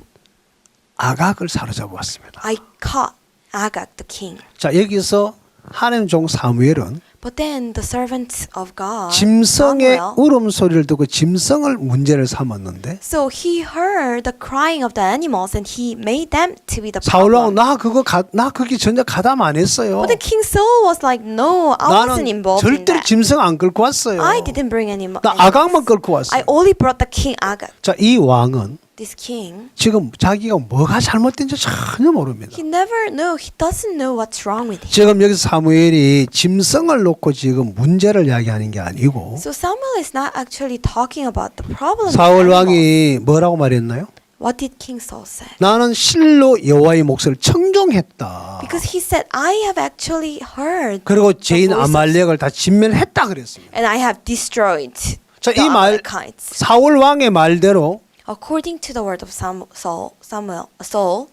아각을 사로잡아 왔습니다. I caught Agag the king. 자 여기서 하나님 종 사무엘은 But then the servant of God, 짐승의 Samuel, 울음소리를 듣고 짐승을 문제를 삼았는데 so he heard the crying of the animals and he made them to be the 사울 왕은 problem. 나 거기 전혀 가담 안 했어요. But the king Saul was like, no, I wasn't 나는 involved in 절대로 that. 짐승 안 끌고 왔어요. I didn't bring any. 나 아각만 끌고 왔어요. I only brought the king Agag. 자, 이 왕은 This king, 지금 자기가 뭐가 잘못된지 전혀 모릅니다. he never know. He doesn't know what's wrong with him. 지금 여기서 사무엘이 짐승을 놓고 지금 문제를 이야기하는 게 아니고 So Samuel is not actually talking about the problem. 사울 with animals. 왕이 뭐라고 말했나요? What did King Saul say? 나는 실로 여호와의 목소리를 청종했다. Because he said, I have actually heard 그리고 the 죄인 voice of- 아말렉을 다 진멸했다 그랬습니다. and I have destroyed 자, the 이 말 Amalekites. 사울 왕의 말대로 According to the word of Saul,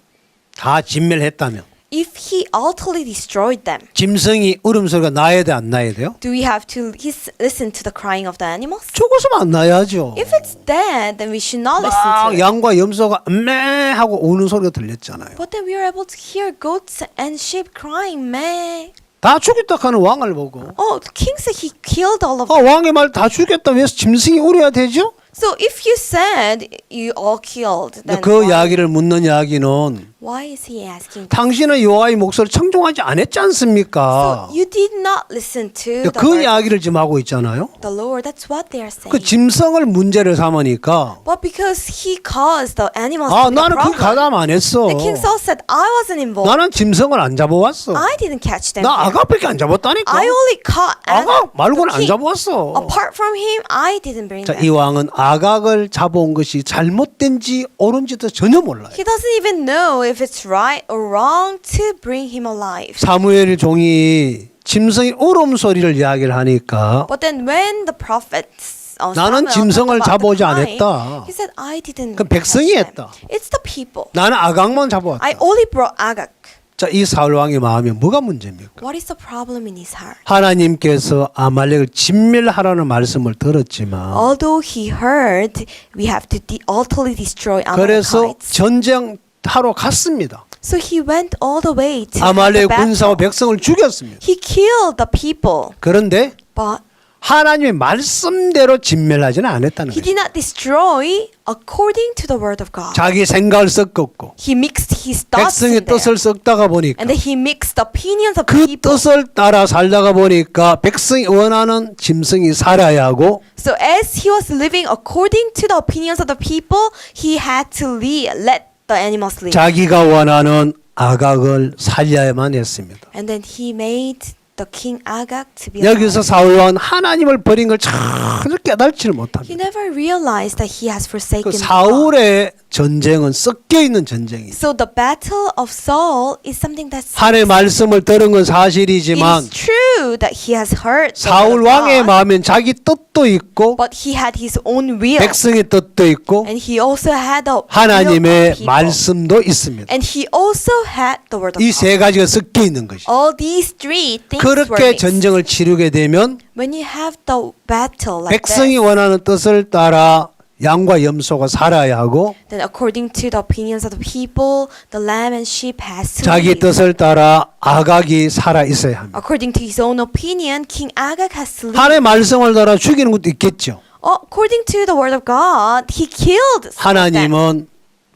다 진멸했다면 if he utterly destroyed them, 짐승이 울음소리가 나야 돼 안 나야 돼요? do we have to listen to the crying of the animals? 죽었으면 안 나야죠. If it's dead, then we should not listen to 막 it. 양과 염소가 매 하고 우는 소리가 들렸잖아요. But then we are able to hear goats and sheep crying, meh. 다 죽였다 하는 왕을 보고 Oh, the king said he killed all of them. 왕의 말 다 죽였다 왜 짐승이 울어야 되죠? So if you said you all killed, then 그 why, 이야기를 묻는 이야기는 why is he asking? 당신은 여호와의 목소리를 청종하지 않았지 않습니까? So you did not listen to the 그 word 이야기를 지금 하고 있잖아요. of the Lord. That's what they are saying. 그 짐승을 문제를 삼으니까 But because he caused the animals 아 to be the 나는 그 problem, 가담 안 했어. the king Saul said, I wasn't involved. 나는 짐승을 안 잡아왔어. I didn't catch them. 나 here. 아각밖에 안 잡았다니까. I only caught 아각 말고는 안 the king. 잡아왔어. Apart from him, I didn't bring 자, them. 이 왕은 아각을 잡아온 것이 잘못된지 옳은지도 전혀 몰라요. He doesn't even know if it's right or wrong to bring him alive. 사무엘 종이 짐승의 울음소리를 이야기를 하니까 But then when the prophets 나는 Samuel 짐승을 talked about 잡아오지 the crying, 않았다. He said, I didn't 그럼 백성이 catch them. 했다. It's the people. 나는 아각만 잡아왔다. I only brought Agag. 자, 이 사울 왕의 마음에 뭐가 문제입니까? What is the problem in his heart? 하나님께서 아말렉을 진멸하라는 말씀을 들었지만 Although he heard we have to utterly destroy 그래서 Amalekites, 전쟁하러 갔습니다. so he went all the way to have the 아말렉 군사와 battle. 백성을 죽였습니다. He killed the people, 그런데 but 하나님의 말씀대로 진멸하지는 않았다는 he 거예요. did not destroy according to the word of God. 자기 생각을 섞었고 He mixed his thoughts 백성의 in there. 뜻을 섞다가 보니까 And then he mixed the opinions of 그 people. 뜻을 따라 살다가 보니까 백성이 원하는 짐승이 살아야 하고 So as he was living according to the opinions of the people, he had to let the animals live. 자기가 원하는 아각을 살려야만 했습니다. And then he made the king Agag to be 여기서 alive. 사울왕은 하나님을 버린 걸 전혀 깨달지를 He 못합니다. never realized that he has 그 forsaken God. 사울의 전쟁은 섞여 있는 전쟁이에요. So the battle of Saul is something that's 하나님의 말씀을 들은 건 it 사실이지만 is true that he has heard the 사울 word of 왕의 God, 마음엔 자기 뜻도 있고 but he had his own will, 백성의 뜻도 있고 and he also had the will of 하나님의 people, 말씀도 있습니다. and he also had the word of 이 God. 세 가지가 섞여 있는 것이죠. All these three things were 그렇게 mixed. 전쟁을 치르게 되면 When you have the battle like 백성이 this, 원하는 뜻을 따라 양과 염소가 살아야 하고 then according to the opinions of the people, the lamb and sheep has to 자기 live. 뜻을 따라 아각이 살아 있어야 합니다. According to his own opinion, King Agag has to live. 하나님의 말씀을 따라 죽이는 것도 있겠죠. According to the word of God, he killed some of them. 하나님은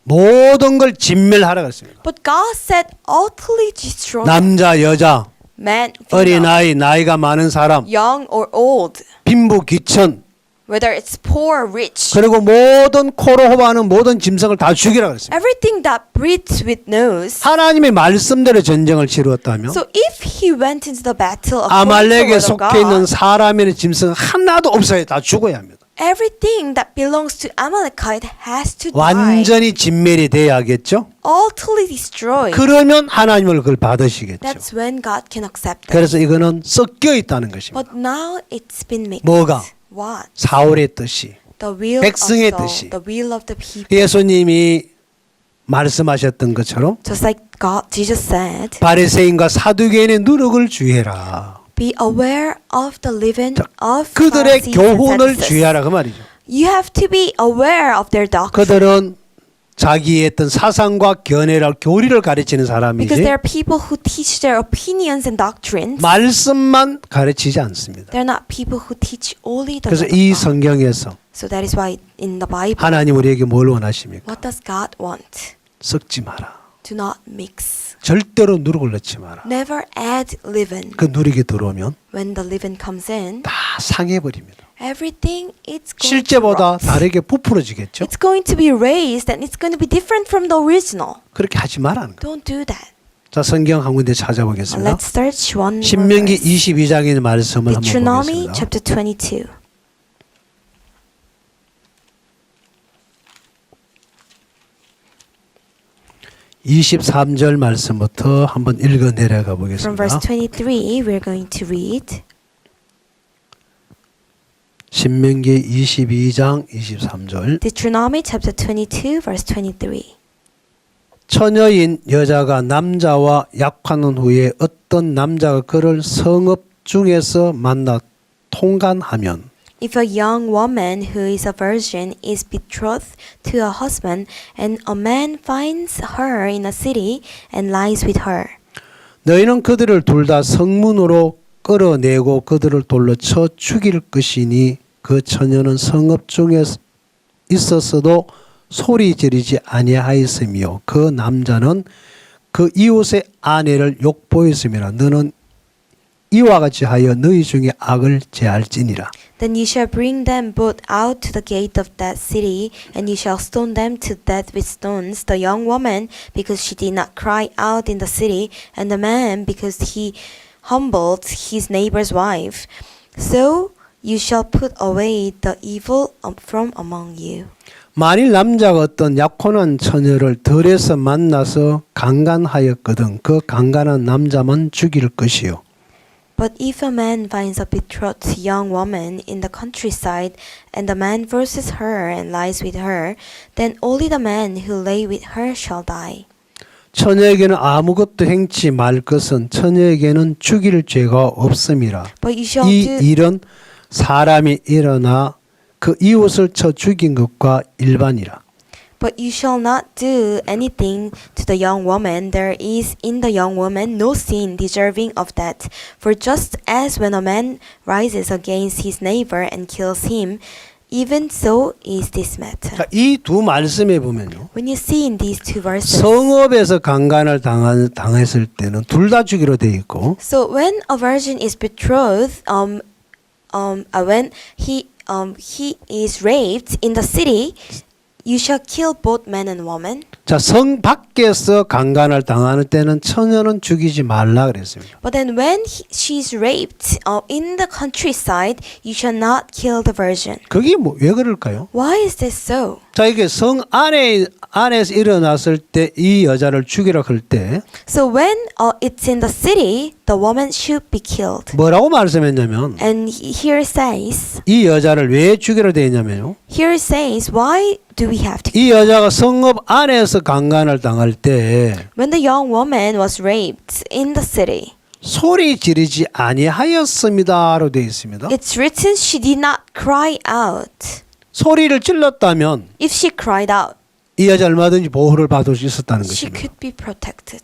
모든 걸 진멸하라고 했습니다. But God said utterly destroy 남자, 여자, man, female, 어린아이, 나이가 많은 사람, young or old, 빈부, 귀천, whether it's poor or rich. 그리고 모든 코로 호흡하는 모든 짐승을 다 죽이라고 했습니다. Everything that breathes with nose. 하나님의 말씀대로 전쟁을 치루었다면 So if he went into the battle according to the 아말렉에 word of 속해 있는 God, 사람이나 짐승 하나도 없어야 다 죽어야 합니다. everything that belongs to Amalekite has to die. 완전히 진멸이 돼야겠죠. Utterly destroyed. 그러면 하나님을 그걸 받으시겠죠. That's when God can accept it. 그래서 이거는 섞여 있다는 것입니다. But now it's been mixed. 뭐가? What? 사울의 뜻이, The will 백성의 of Saul, 뜻이. the will of the people. 예수님이 말씀하셨던 것처럼 Just like God, Jesus said, 바리새인과 사두개인의 누룩을 주의해라. be aware of the leaven of 그들의 Pharisees and 교훈을 Sadducees. 주의하라 그 말이죠. You have to be aware of their doctrine. 그들은 자기의 어떤 사상과 견해를 교리를 가르치는 Because 사람이지 there are people who teach their opinions and doctrines. 말씀만 가르치지 않습니다. They're not people who teach only the 그래서 word 이 of God. 성경에서 So that is why in the Bible, 하나님 우리에게 뭘 원하십니까? what does God want? 섞지 마라. Do not mix. 절대로 누룩을 넣지 마라. Never add leaven. 그 누룩이 들어오면 When the leaven comes in, 다 상해버립니다. everything is going 실제보다 to rot. 다르게 부풀어지겠죠. It's going to be raised and it's going to be different from the original. 그렇게 하지 말라는 거예요. Don't do that. 자, 성경 한 군데 찾아보겠습니다. Let's search one more 신명기 verse. 22장의 말씀을 한번 Deuteronomy 보겠습니다. chapter 22. (23절) 말씀부터 한번 읽어 내려가 From verse 보겠습니다. 23, we're going to read. 신명기 22장 23절. Deuteronomy chapter 22, verse 23. 처녀인 여자가 남자와 약하는 후에 어떤 남자가 그를 성읍 중에서 만나 통간하면 If a young woman who is a virgin is betrothed to a husband, and a man finds her in a city and lies with her, 너희는 그들을 둘 다 성문으로 끌어내고 그들을 돌로 쳐 죽일 것이니 그 처녀는 성읍 중에 있었어도 소리 지르지 아니하였으며 그 남자는 그 이웃의 아내를 욕보였음이라. 너는 이와 같이 하여 너희 중에 악을 제할지니라. then you shall bring them both out to the gate of that city, and you shall stone them to death with stones, the young woman because she did not cry out in the city, and the man because he humbled his neighbor's wife. So you shall put away the evil from among you. 만일 남자가 어떤 약혼한 처녀를 들에서 만나서 강간하였거든 그 강간한 남자만 죽일 것이요. But if a man finds a betrothed young woman in the countryside, and the man verses her and lies with her, then only the man who lay with her shall die. 처녀에게는 아무것도 행치 말 것은 처녀에게는 죽일 죄가 없음이라. But you shall 이 do 일은 사람이 일어나 그 이웃을 쳐 죽인 것과 일반이라. But you shall not do anything to the young woman. There is in the young woman no sin deserving of death. For just as when a man rises against his neighbor and kills him, even so is this matter. 이 두 말씀에 보면요. When you see in these two verses, 성읍에서 강간을 당했을 때는 둘 다 죽이로 돼 있고 so when a virgin is betrothed, when he is raped in the city, you shall kill both man and woman. 자, 성 밖에서 강간을 당하는 때는 처녀는 죽이지 말라 그랬습니다. But then when she is raped in the countryside, you shall not kill the virgin. 그게 왜 그럴까요? Why is this so? 자, 이게 성 안에서 일어났을 때 이 여자를 죽이라 할 때 So when it's in the city, the woman should be killed. 뭐라고 말씀했냐면 And here says, 이 여자를 왜 죽이라 되어 있냐면요. here says, why do we have to? 이 여자가 성읍 안에서 강간을 당할 때 When the young woman was raped in the city, 소리 지르지 아니하였습니다로 되어 있습니다. it's written she did not cry out. 소리를 질렀다면 If she cried out, 이 여자 얼마든지 보호를 받을 수 있었다는 she 것입니다. could be protected.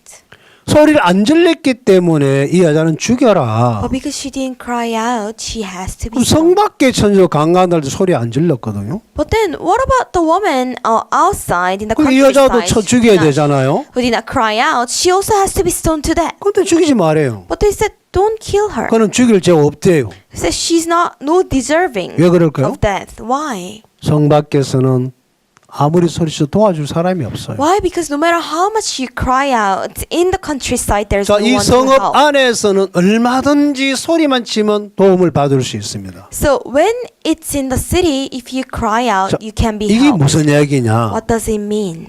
소리를 안 질렀기 때문에 이 여자는 죽여라. But because she didn't cry out, she has to 그럼 be 성 killed. 밖에 처녀 강간할 때 소리 안 질렀거든요. But then, what about the woman outside in the 그럼 이 여자도 countryside 죽여야 되잖아요. who did not cry out? She also has to be stoned to death. 근데 죽이지 말아요. But they said, don't kill her. 그는 죽일 죄가 없대요. They said she's not no deserving 왜 그럴까요? of death. Why? 성 밖에서는 아무리 소리쳐 도와줄 사람이 없어요. Why? Because no matter how much you cry out in the countryside, there's 자, no 이 one to 성읍 help. 안에서는 얼마든지 소리만 치면 도움을 받을 수 있습니다. So when it's in the city, if you cry out, 자, you can be 이게 helped. 무슨 이야기냐? What does it mean?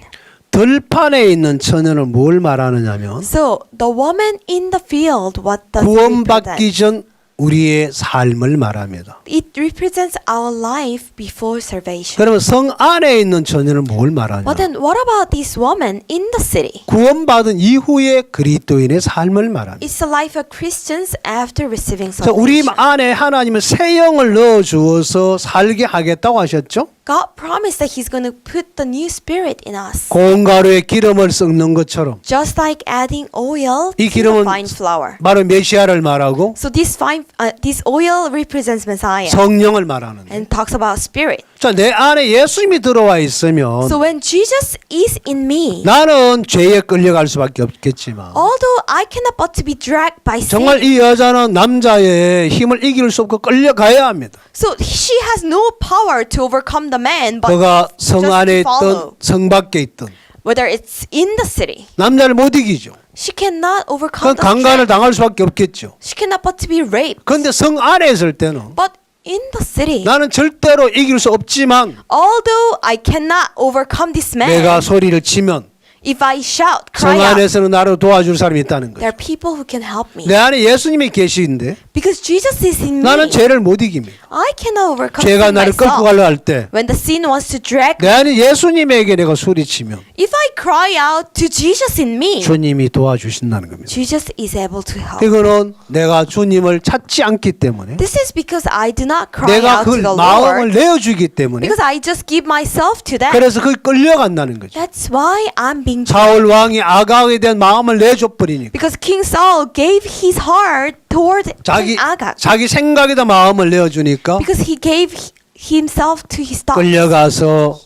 들판에 있는 처녀는 뭘 말하느냐면 So the woman in the field, what does it 구원받기 represent? 전 우리의 삶을 말합니다. It represents our life before salvation. 그러면 성 안에 있는 처녀는 뭘 말하냐? But then what about this woman in the city? 구원받은 이후의 그리스도인의 삶을 말합니다. It's the life of Christians after receiving 자, 우리 salvation. 안에 하나님은 새 영을 넣어 주어서 살게 하겠다고 하셨죠? God promised that He's going to put the new spirit in us. 고운 가루에 기름을 섞는 것처럼 Just like adding oil 이 to the 기름은 fine flour. 바로 메시아를 말하고 So this oil represents Messiah 성령을 말하는데. and talks about spirit. 자, 내 안에 예수님이 들어와 있으면 So when Jesus is in me, 나는 죄에 끌려갈 수밖에 없겠지만 although I cannot but to be dragged by 정말 sin, 이 여자는 남자의 힘을 이길 수 없고 끌려가야 합니다. so she has no power to overcome the man, but 그가 just 성 to 안에 follow. 있든 성 밖에 있든 Whether it's in the city, 남자를 못 이기죠. she cannot 그 overcome the 강간을 threat. 당할 수밖에 없겠죠. She cannot but to be raped. 그런데 성 안에 있을 때는 But in the city, 나는 절대로 이길 수 없지만 although I cannot overcome this man, 내가 소리를 치면 if I shout, 성 cry out, 안에서는 나를 도와줄 사람이 있다는 there 거죠. are people who can help me. 내 안에 예수님이 계시는데 Because Jesus is in me, 나는 죄를 못 이깁니다. I cannot overcome 죄가 sin 나를 끌고 myself. 가려 할 때 When the sin wants to drag 내 me, 안에 예수님에게 내가 소리치면 if I cry out to Jesus in me, 주님이 도와주신다는 겁니다. Jesus is able to help. 이거는 내가 주님을 찾지 않기 때문에 This is because I do not cry 내가 out to 그 the 마음을 Lord, 내어주기 때문에 because I just give myself to that. 그래서 그게 끌려간다는 거죠. That's why I'm being 사울 왕이 아각에 대한 마음을 내줘 버리니까 because King Saul gave his heart toward 자기 King Agag. 자기 생각에다 마음을 내어주니까 Because he gave himself to his thoughts. 끌려가서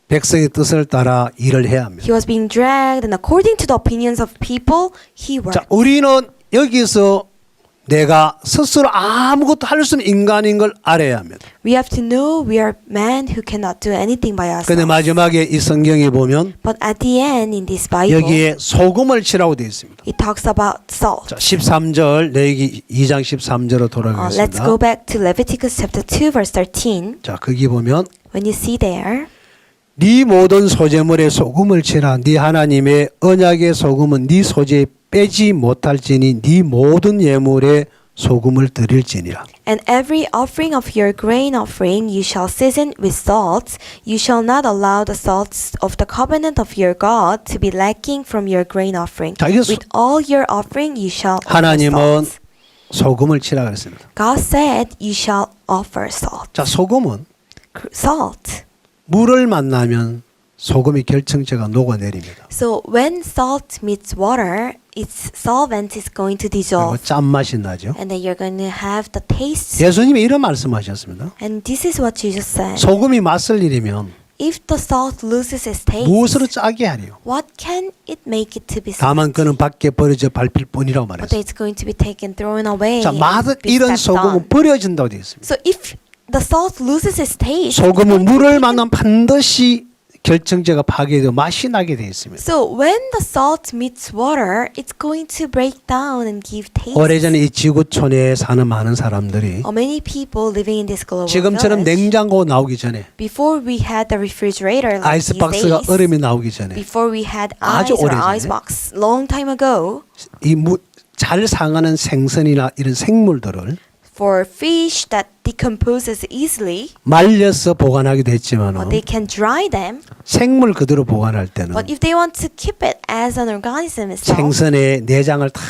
백성의 뜻을 따라 일을 해야 합니다. He was being dragged, and according to the opinions of people, he worked. 자, 우리는 여기서 내가 스스로 아무것도 할 수 없는 인간인 걸 알아야 합니다. We have to know we are men who cannot do anything by 근데 ourselves. 마지막에 이 성경에 보면 But at the end in this Bible, 여기에 소금을 치라고 되어 있습니다. it talks about salt. 자, 13절 레위기 2장 13절로 Let's 돌아가겠습니다. go back to Leviticus chapter 2 verse 13. 자, 거기 보면 When you see there, 네 모든 소재물에 소금을 치라. 네 하나님의 언약의 소금은 네 소재에 빼지 못할지니 네 모든 예물에 소금을 드릴지니라. And every offering of your grain offering you shall season with salt. You shall not allow the salts of the covenant of your God to be lacking from your grain offering. 자, 이게 With all your offering you shall offer 하나님은 salt. 소금을 치라 그랬습니다. God said you shall offer salt. 자, 소금은 Salt. 물을 만나면 소금이 결정체가 녹아내립니다. So when salt meets water, its solvent is going to 그리고 dissolve. 짠맛이 나죠. And then you're going to have the taste. 예수님이 이런 말씀하셨습니다. And this is what Jesus said. 소금이 맛을 잃으면 If the salt loses its taste, 무엇으로 짜게 하리요? what can it make it to be 다만 sweet? 그는 밖에 버려져 밟힐 뿐이라고 But 말했어요. it's going to be taken, thrown away. 자, and 맛을 be 잃은 stepped on. 소금은 버려진다고 되어 있습니다. So if the salt loses its taste, 소금은 물을 만나면 반드시 결정체가 파괴되어 맛이 나게 되어 있습니다. so when the salt meets water, it's going to break down and give taste. 오래전에 이 지구촌에 사는 많은 사람들이 Many people living in this global 지금처럼 village, 냉장고 나오기 전에 before we had the refrigerator like these 아이스박스가 days, 얼음이 나오기 전에 before we had 아주 ice or 오래전에. icebox, long time ago, 잘 상하는 생선이나 이런 생물들을 for fish that decomposes easily, 말려서 보관하기도 했지만 they can dry them. 생물 그대로 보관할 때는 But if they want to keep it as an organism itself, 생선의 내장을 다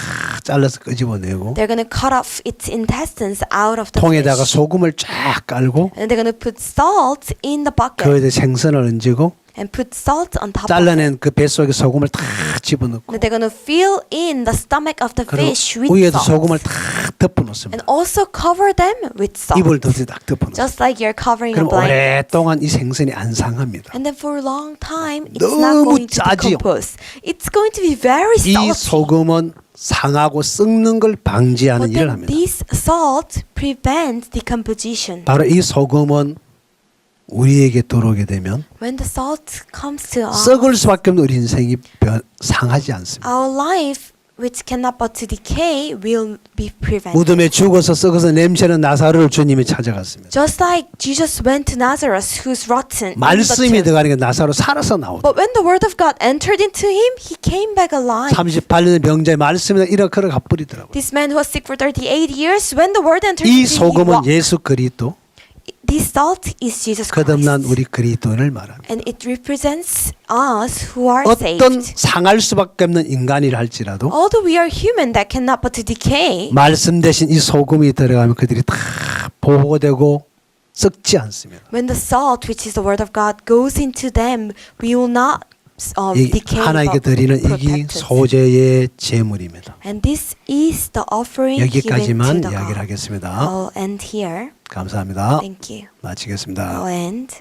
잘라서 끄집어내고 they're going to cut off its intestines out of the 통에다가 fish. 소금을 쫙 깔고 And they're going to put salt in the bucket 거기에 생선을 얹고 and put salt on top of it. 잘라낸 그 뱃속에 소금을 다 집어넣고 And they're going to fill in the stomach of the 그리고 fish with 위에도 salt. 소금을 다 덮어놓습니다. And also cover them with salt. 입을 더 딱 덮어놓습니다. Just like you're covering a 그럼 blanket. 오랫동안 이 생선이 안 상합니다. And then for a long time, it's 너무 not going to 짜지요. decompose. It's going to be very 이 salty. 소금은 상하고 썩는 걸 방지하는 But 일을 then 합니다. this salt prevents decomposition. 바로 이 소금은 우리에게 들어오게 되면 When the salt comes to us, 썩을 수밖에 없는 우리 인생이 상하지 않습니다. our life, which cannot but to decay, will be prevented. 무덤에 죽어서 썩어서 냄새는 나사로를 주님이 찾아갔습니다. Just like Jesus went to Nazareth, who's rotten. in the 말씀이 tomb. 들어가니까 나사로 살아서 나오다. But when the word of God entered into him, he came back alive. 38년의 병자의 말씀이 이렇게 가버리더라고요. This man who was sick for 38 years, when the word entered 이 into him, he 소금은 walked. 예수 그리스도 This salt is Jesus 거듭난 Christ. 우리 그리스도인을 말합니다. And it represents us who are 어떤 saved. 상할 수밖에 없는 인간이라 할지라도 Although we are human that cannot but to decay, 말씀 대신 이 소금이 들어가면 그들이 다 보호되고 썩지 않습니다. when the salt, which is the word of God, goes into them, we will not 이 decay 하나님께 but 드리는 이게 protected. 소재의 제물입니다. And this is the offering given to 여기까지만 the 이야기를 God. 하겠습니다. I'll end here. 감사합니다. Thank you. 마치겠습니다. I'll end.